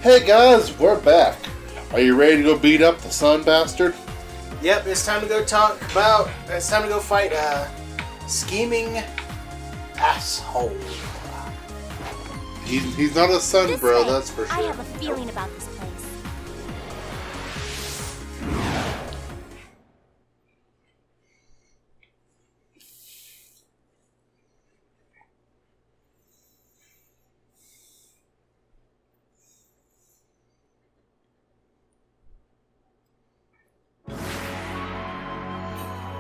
Hey guys, we're back. Are you ready to go beat up the sun bastard? Yep, it's time to go it's time to go fight a scheming asshole. He's not a sun This bro, way. that's for sure. I have a feeling about this place.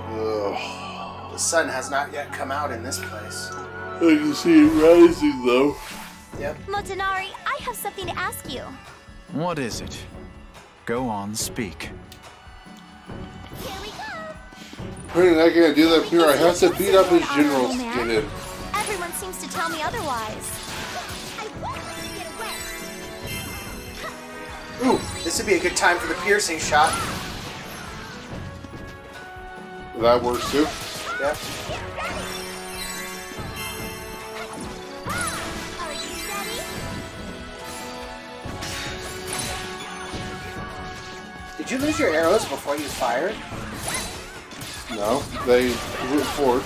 Ugh. The sun has not yet come out in this place. I can see it rising though. Yep. Motonari, I have something to ask you. What is it? Go on, speak. Here we go. We're not gonna do that here. I have to beat up his generals to Honorable get in. Everyone seems to tell me otherwise. I won't let you get away. Ooh, this would be a good time for the piercing shot. That works too. Yep. Are you ready? Did you lose your arrows before you fired? No, they went forward.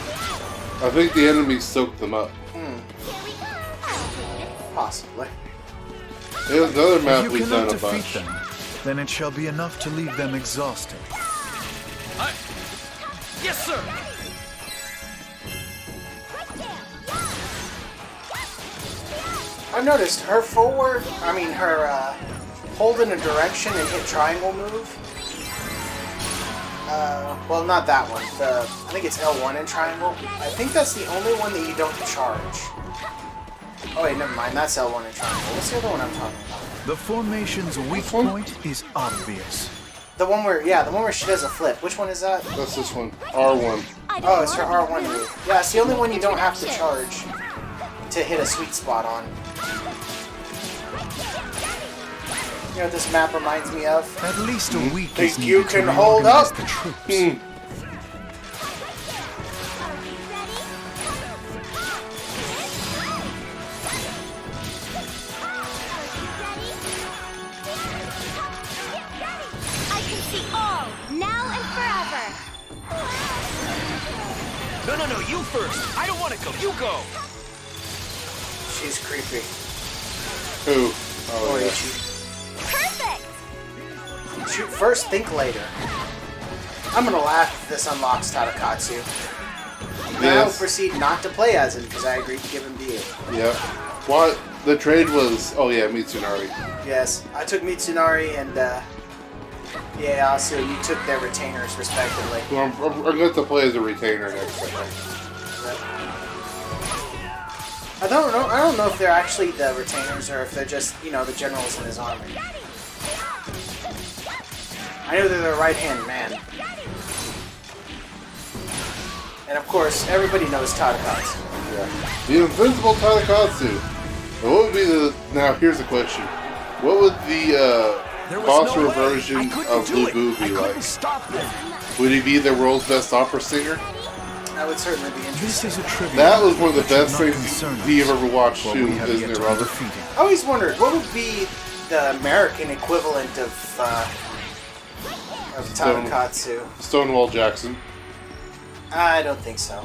I think the enemy soaked them up. Here we go. I'll take it. Possibly. There's another If map you we've cannot done a defeat bunch. them, then it shall be enough to leave them exhausted. Yes, sir! I've noticed her hold in a direction and hit triangle move. Well, not that one. I think it's L1 and triangle. I think that's the only one that you don't charge. Oh wait, never mind. That's L1 and triangle. What's the other one I'm talking about? The formation's weak point is obvious. The one where she does a flip. Which one is that? That's this one. R1. I don't Oh, it's her want R1 to move. Yeah, it's the only one you don't have to charge to hit a sweet spot on. You know what this map reminds me of? At least a week Think is you needed to can hold reorganize up? the troops. Are you ready? I can see all, now and forever. No, you first! I don't want to go, you go! She's creepy. Who? Oh, yeah. Oichi. Perfect! Shoot first, think later. I'm gonna laugh if this unlocks Tadakatsu. Now Yes. proceed not to play as him because I agreed to give him to you. Yep. What? The trade was... Oh yeah, Mitsunari. Yes, I took Mitsunari and yeah, also you took their retainers respectively. So I'm going to play as a retainer next time. I don't know if they're actually the retainers or if they're just, the generals in his army. I know they're the right-hand man. And of course, everybody knows Tadakatsu. Yeah. The invincible Tadakatsu. What would be the... Now, here's the question. What would the There was boss no way. version I couldn't of do it. Lubu I be couldn't like? stop them. Would he be the world's best opera singer? That would certainly be This interesting. is a trivia. That was one of the that should best not things concern you've us, ever watched for too, we have isn't yet it, to be Robert? defeated. I always wondered, what would be the American equivalent of Tadakatsu? Stonewall Jackson. I don't think so.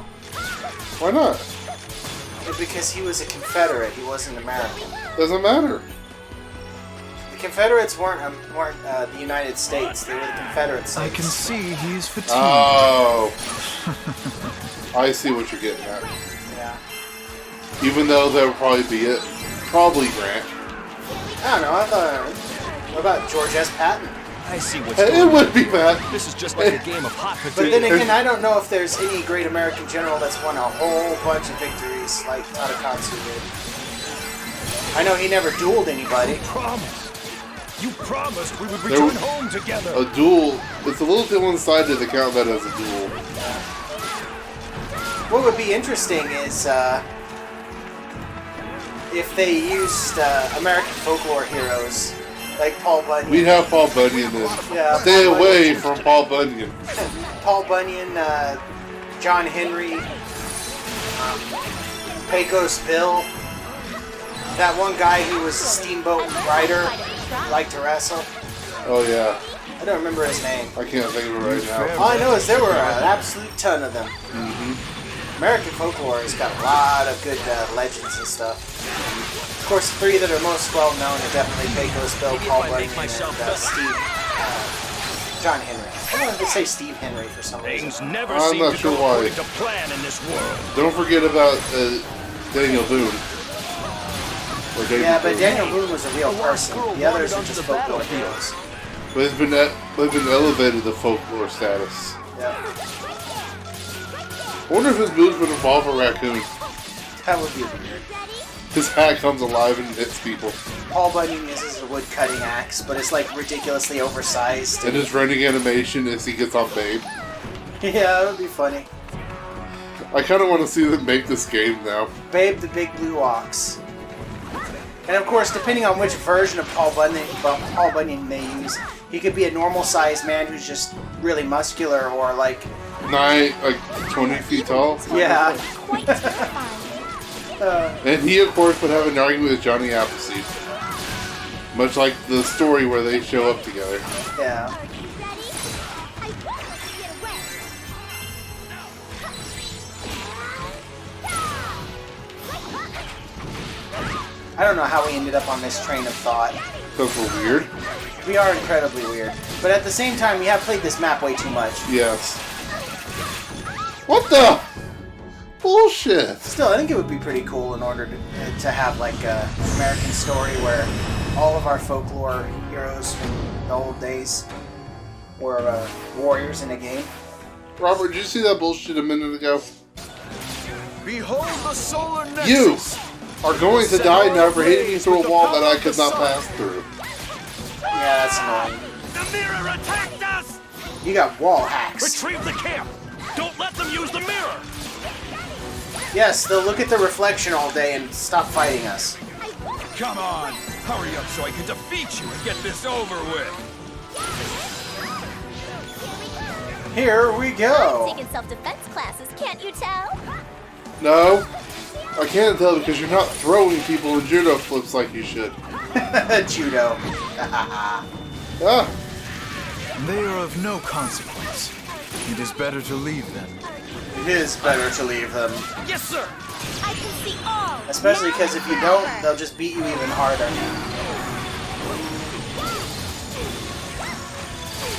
Why not? Because he was a Confederate, he wasn't American. Doesn't matter. The Confederates weren't the United States, they were the Confederate States. I can see he's fatigued. Oh. I see what you're getting at. Yeah. Even though that would probably be it. Probably Grant. I don't know, what about George S. Patton? I see what's It going on. would be that. This is just like a game of hot But potato. then again, I don't know if there's any great American general that's won a whole bunch of victories like Tadakatsu did. I know he never dueled anybody. You promised we would There return was- home together. A duel. It's a little too one-sided to count that as a duel. What would be interesting is if they used American folklore heroes like Paul Bunyan. We'd have Paul Bunyan then. Yeah, Stay Paul away Bunyan. from Paul Bunyan. Paul Bunyan, John Henry, Pecos Bill. That one guy who was a steamboat rider, liked to wrestle. Oh yeah, I don't remember his name. I can't think of it right now. All I know is there were an absolute ton of them. American folklore has got a lot of good legends and stuff. Of course, the three that are most well known are definitely Pecos Bill, Paul Bunyan, and Steve, John Henry. I wanted to say Steve Henry for some reason. Things never I'm seem not to sure go why. according to plan in this world. Don't forget about Daniel Boone. Or David Yeah, but Boone. Daniel Boone was a real person. The others are just folklore heroes. But they've been elevated to folklore status. Yeah, I wonder if his moves would involve a raccoon. that would be weird. His hat comes alive and hits people. Paul Bunyan uses a wood cutting axe, but it's like ridiculously oversized. And his running animation is he gets on Babe. Yeah, that would be funny. I kind of want to see them make this game now. Babe the Big Blue Ox. And of course, depending on which version of Paul Bunyan they use, he could be a normal-sized man who's just really muscular, or like 20 feet tall. yeah. Quite terrifying. And he, of course, would have an argument with Johnny Appleseed. Much like the story where they show up together. Yeah. Are you ready? I want you to get away. I don't know how we ended up on this train of thought. Because we're weird. We are incredibly weird. But at the same time, we have played this map way too much. Yes. What the? Bullshit. Still, I think it would be pretty cool in order to have like a American story where all of our folklore heroes from the old days were warriors in a game. Robert, did you see that bullshit a minute ago? Behold the solar nexus. You are going to die now for hitting me through a wall that I could not pass through. Yeah, that's annoying. The mirror attacked us. You got wall hacks. Retrieve the camp. Don't let them use the mirror. Yes, they'll look at the reflection all day and stop fighting us. Come on, hurry up so I can defeat you and get this over with. Here we go. Taking self-defense classes, can't you tell? No, I can't tell because you're not throwing people in judo flips like you should. Judo. Ah, They are of no consequence. It is better to leave them. It is better to leave them. Yes, sir. I can see all. Especially because if you don't, they'll just beat you even harder.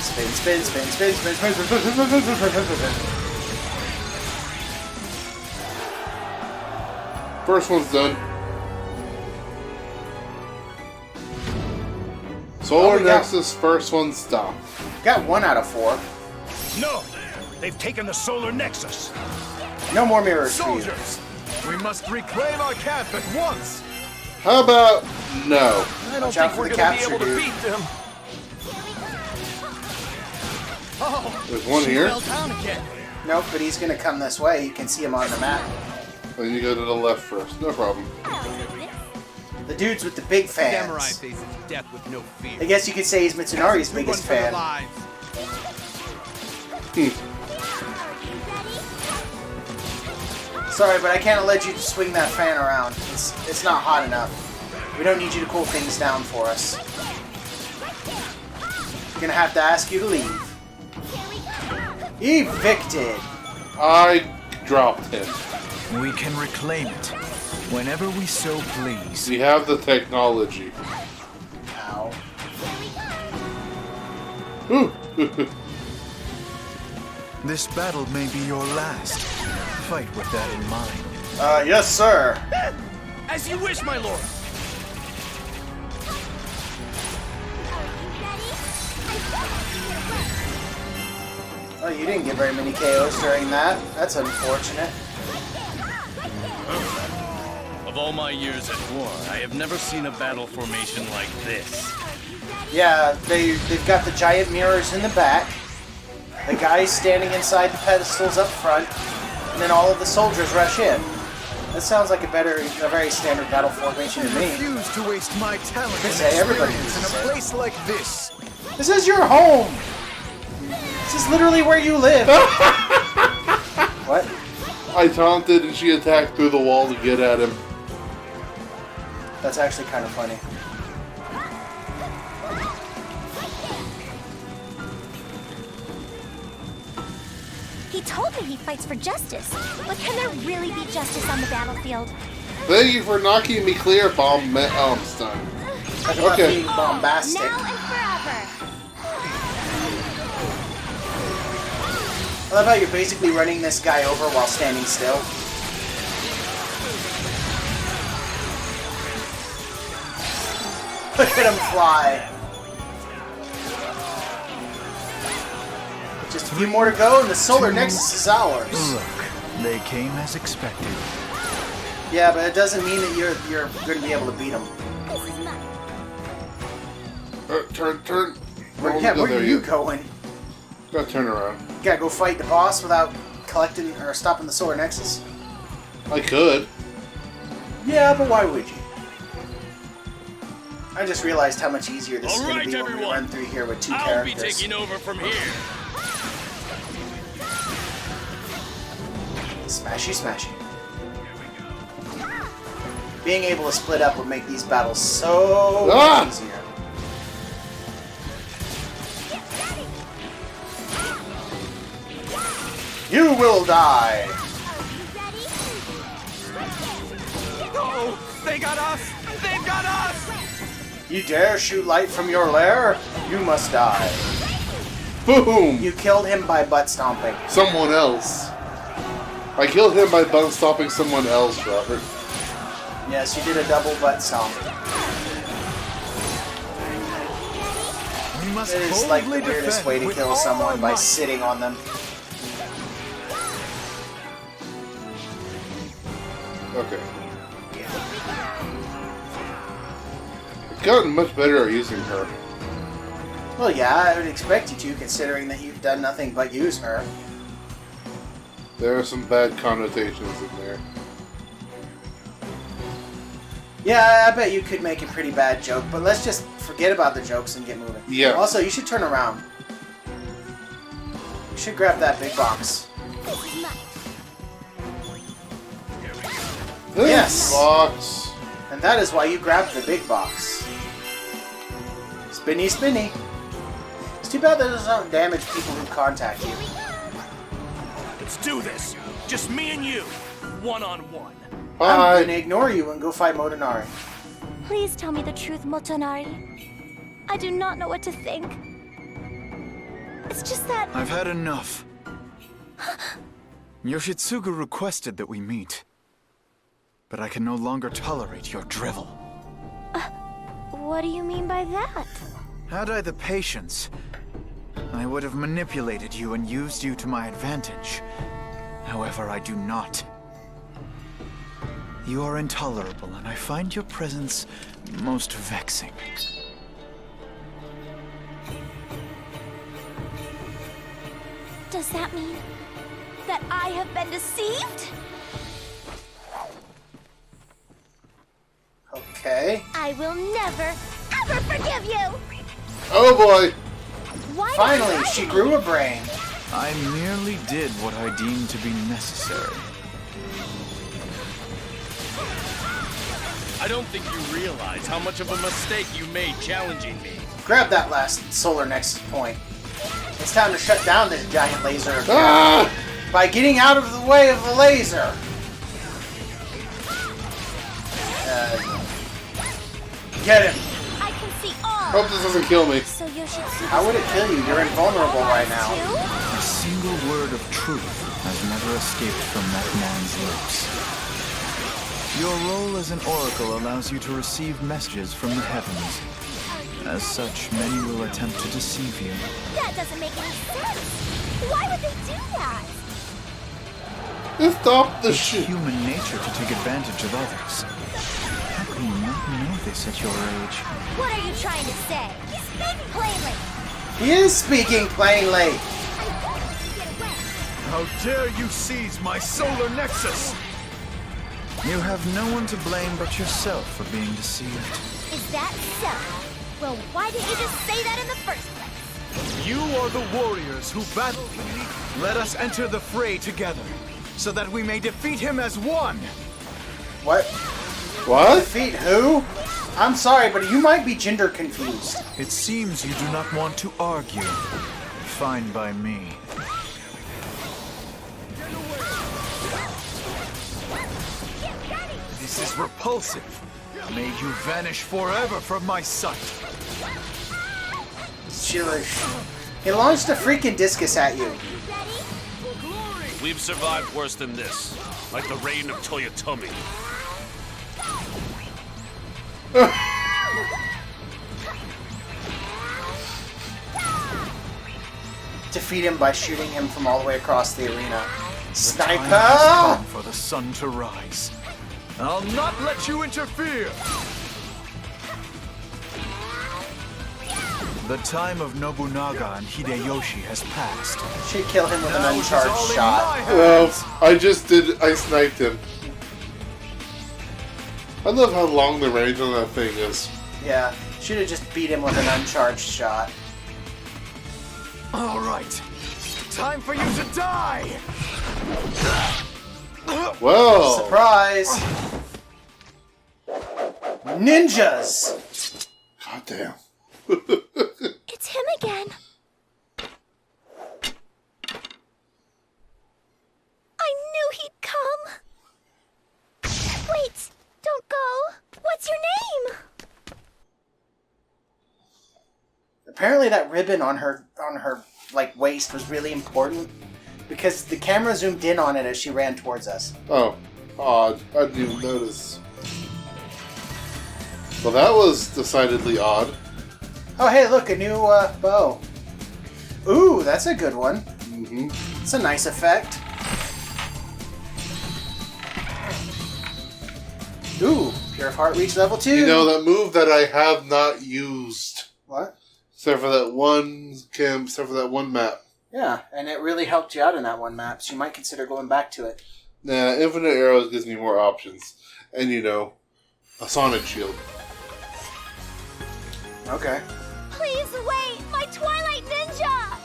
Spin, spin, spin, spin, spin, spin, spin, spin, spin, spin, spin, spin, spin, spin, spin. first one's done. Solar Oh, we got- Nexus, first one stopped. Got 1 out of 4. No, they've taken the solar nexus. No more mirrors for you. Soldiers, we must reclaim our camp at once. How about no? I don't Watch out think for we're the gonna be capture, able to dude. beat them. Oh, There's one here. fell down again. Nope, but he's gonna come this way. You can see him on the map. Then you go to the left first. No problem. I'll take this. The dudes with the big Samurai fans. faces death with no fear. I guess you could say he's Mitsunari's biggest Run for their fan. lives. Sorry, but I can't let you swing that fan around. It's not hot enough. We don't need you to cool things down for us. We're gonna have to ask you to leave. Evicted! I dropped him. We can reclaim it whenever we so please. We have the technology. Ow. Ooh. This battle may be your last. Fight with that in mind. Yes, sir. As you wish, my lord. Oh, you didn't get very many KOs during that. That's unfortunate. Of all my years at war, I have never seen a battle formation like this. Yeah, they've got the giant mirrors in the back, the guys standing inside the pedestals up front, and then all of the soldiers rush in. That sounds like a very standard battle formation to me. Refuse to waste my talent Could and say everybody experience in uses a it. place like this. This is your home! This is literally where you live! What? I taunted and she attacked through the wall to get at him. That's actually kind of funny. He told me he fights for justice, but can there really be justice on the battlefield? Thank you for knocking me clear, Bomb Stun. Talk about Okay. being bombastic. Now and forever. I love how you're basically running this guy over while standing still. Look at him fly. Just a few more to go and the Solar Nexus is ours. Look, they came as expected. Yeah, but it doesn't mean that you're going to be able to beat them. This is mine. Turn. Where There are you going? Gotta turn around. You gotta go fight the boss without collecting or stopping the Solar Nexus? I could. Yeah, but why would you? I just realized how much easier this is All going right, to be when we everyone. run through here with two I'll be characters. taking over from here. Smashy, smashy. Being able to split up would make these battles so much easier. You will die! Oh, they got us! They've got us! You dare shoot light from your lair? You must die. Boom! You killed him by butt stomping. Someone else. I killed him by butt stopping someone else, Robert. Yes, you did a double butt stomp. We must It is like the boldly weirdest defend way to with kill all someone our by might. sitting on them. Okay. I've gotten much better at using her. Well, yeah, I would expect you to, considering that you've done nothing but use her. There are some bad connotations in there. Yeah, I bet you could make a pretty bad joke, but let's just forget about the jokes and get moving. Yeah. Also, you should turn around. You should grab that big box. This is mine. This Yes. box. And that is why you grabbed the big box. Spinny, spinny. It's too bad that doesn't damage people who contact you. Let's do this! Just me and you! One-on-one. I'm Bye. gonna ignore you and go fight Motonari. Please tell me the truth, Motonari. I do not know what to think. It's just that I've had enough. Yoshitsugu requested that we meet. But I can no longer tolerate your drivel. what do you mean by that? Had I the patience, I would have manipulated you and used you to my advantage. However, I do not. You are intolerable, and I find your presence most vexing. Does that mean that I have been deceived? Okay. I will never, ever forgive you! Oh boy. Why did Finally, you lie she to me? grew a brain. I merely did what I deemed to be necessary. I don't think you realize how much of a mistake you made challenging me. Grab that last Solar Nexus point. It's time to shut down this giant laser of yours Ah! by getting out of the way of the laser. Get him. I can see all. Hope this doesn't kill me. So Yoshitsugu. How would it kill you? You're invulnerable right now. A single word of truth has never escaped from that man's lips. Your role as an oracle allows you to receive messages from the heavens. As such, many will attempt to deceive you. That doesn't make any sense. Why would they do that? Stop the It's shit. human nature to take advantage of others. How can you not know this at your age? What are you trying to say? He's speaking plainly. He is speaking plainly. I want you to get away. How dare you seize my solar nexus! You have no one to blame but yourself for being deceived. Is that so? Well, why didn't you just say that in the first place? You are the warriors who battled me. Let us enter the fray together, so that we may defeat him as one! What? What? Defeat who? I'm sorry, but you might be gender confused. It seems you do not want to argue. Fine by me. This is repulsive. May you vanish forever from my sight. He launched a freaking discus at you. We've survived worse than this. Like the reign of Toyotomi. Defeat him by shooting him from all the way across the arena. The time has Sniper! come for the sun to rise. I'll not let you interfere. The time of Nobunaga and Hideyoshi has passed. Should kill him with an Now it is uncharged all in shot. my Well, hands. I sniped him. I love how long the range on that thing is. Yeah, should have just beat him with an uncharged shot. All right, time for you to die. Well, Surprise! Ninjas! goddamn. It's him again. I knew he'd come. Wait, don't go. What's your name? Apparently that ribbon on her like waist was really important because the camera zoomed in on it as she ran towards us. Oh, odd. I didn't even notice. Well, that was decidedly odd. Oh hey, look, a new bow. Ooh, that's a good one. Mm-hmm. It's a nice effect. Ooh, Pure of Heart reached level 2. You know, that move that I have not used. What? Except for that one map. Yeah, and it really helped you out in that one map, so you might consider going back to it. Nah, Infinite Arrows gives me more options. And, you know, a Sonic Shield. Okay. Please wait, my Twilight Ninja!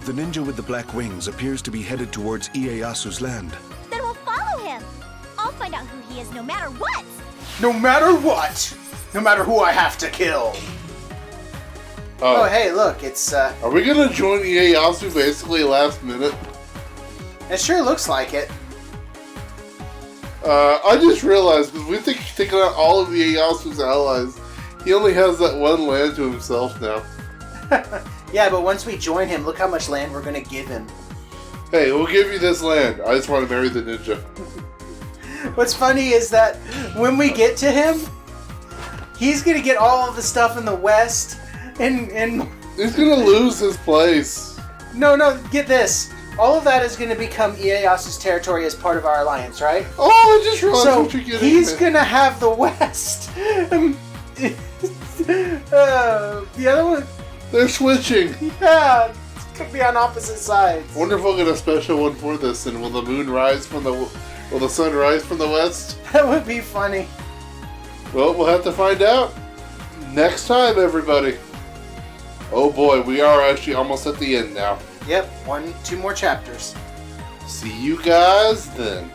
The ninja with the black wings appears to be headed towards Ieyasu's land. Then we'll follow him. I'll find out who he is no matter what. No matter what! No matter who I have to kill! Oh, hey, look, it's, Are we gonna join Ieyasu basically last minute? it sure looks like it. I just realized, because we think he's taking out all of Ieyasu's allies, he only has that one land to himself now. Yeah, but once we join him, look how much land we're gonna give him. Hey, we'll give you this land. I just want to marry the ninja. What's funny is that when we get to him, he's gonna get all of the stuff in the west, and He's gonna lose his place. no, get this. All of that is gonna become Ieyasu's territory as part of our alliance, right? Oh, I just realized So what you're getting he's at. gonna have the west. The other one, They're switching. yeah, it's gonna be on opposite sides. I wonder if we'll get a special one for this, and will the sun rise from the west? That would be funny. Well, we'll have to find out next time, everybody. Oh boy, we are actually almost at the end now. Yep, 2 more chapters. See you guys then.